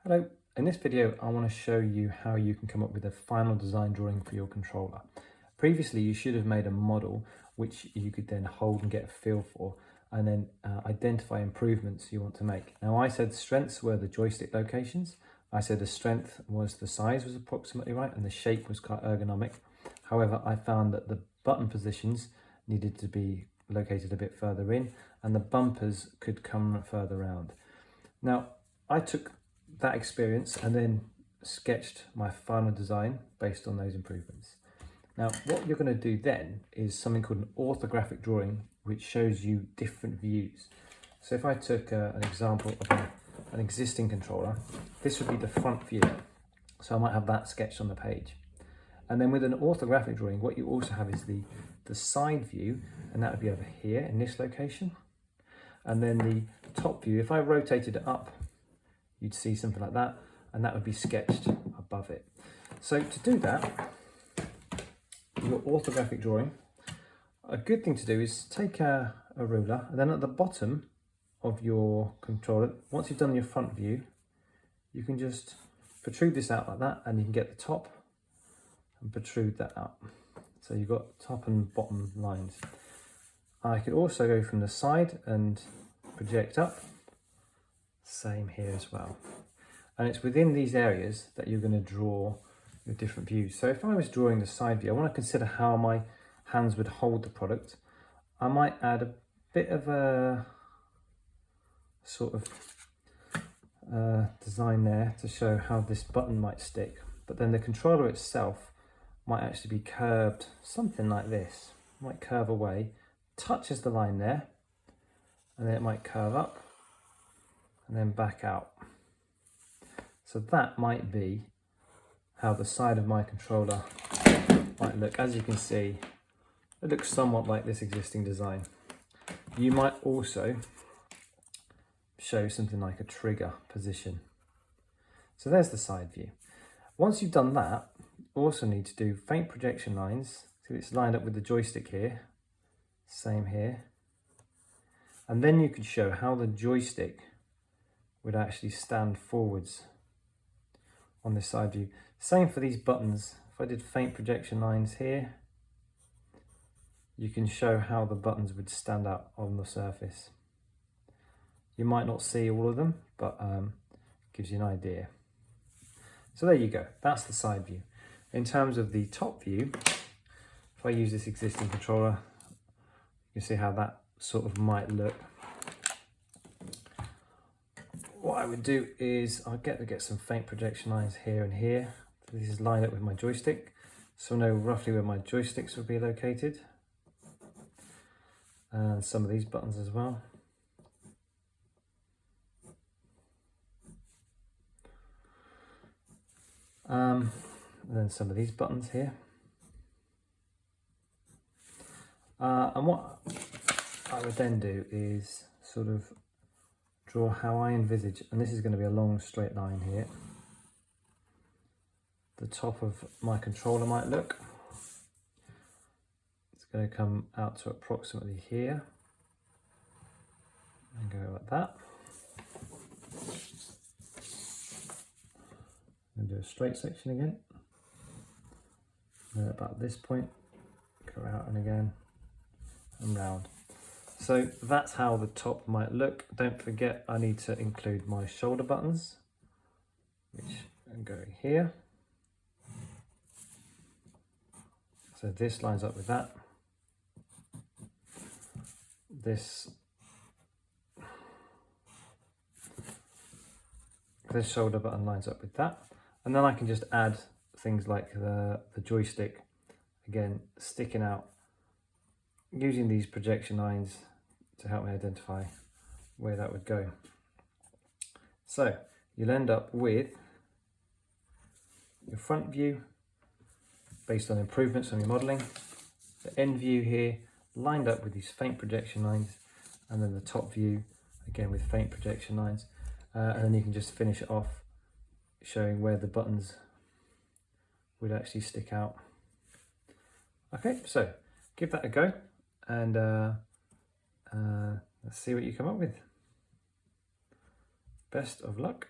Hello, in this video I want to show you how you can come up with a final design drawing for your controller. Previously you should have made a model which you could then hold and get a feel for and then identify improvements you want to make. Now I said strengths were the joystick locations. I said the strength was the size was approximately right and the shape was quite ergonomic. However, I found that the button positions needed to be located a bit further in and the bumpers could come further round. Now I took that experience and then sketched my final design based on those improvements. Now what you're going to do then is something called an orthographic drawing, which shows you different views. So if I took an example of an existing controller, this would be the front view, so I might have that sketched on the page. And then with an orthographic drawing, what you also have is the side view, and that would be over here in this location. And then the top view, if I rotated it up, you'd see something like that, and that would be sketched above it. So to do that, your orthographic drawing, a good thing to do is take a ruler, and then at the bottom of your controller, once you've done your front view, you can just protrude this out like that, and you can get the top and protrude that out. So you've got top and bottom lines. I could also go from the side and project up. Same here as well. And it's within these areas that you're going to draw your different views. So if I was drawing the side view, I want to consider how my hands would hold the product. I might add a bit of a sort of design there to show how this button might stick. But then the controller itself might actually be curved, something like this. It might curve away, touches the line there, and then it might curve up and then back out. So that might be how the side of my controller might look. As you can see, it looks somewhat like this existing design. You might also show something like a trigger position. So there's the side view. Once you've done that, you also need to do faint projection lines. So it's lined up with the joystick here, same here. And then you could show how the joystick would actually stand forwards on this side view. Same for these buttons. If I did faint projection lines here, you can show how the buttons would stand out on the surface. You might not see all of them, but gives you an idea. So there you go, that's the side view. In terms of the top view, if I use this existing controller, you can see how that sort of might look. What I would do is I'll get some faint projection lines here and here. This is lined up with my joystick, so I know roughly where my joysticks would be located. And some of these buttons as well. And then some of these buttons here. And what I would then do is sort of draw how I envisage, and this is going to be a long straight line here, the top of my controller might look. It's going to come out to approximately here and go like that. I'm going to do a straight section again, and about this point go out and again and round. So that's how the top might look. Don't forget I need to include my shoulder buttons, which go here. So this lines up with that. This shoulder button lines up with that. And then I can just add things like the joystick, again, sticking out, using these projection lines to help me identify where that would go. So you'll end up with your front view based on improvements on your modelling, the end view here lined up with these faint projection lines, and then the top view again with faint projection lines, and then you can just finish it off showing where the buttons would actually stick out. Okay, so give that a go and let's see what you come up with. Best of luck.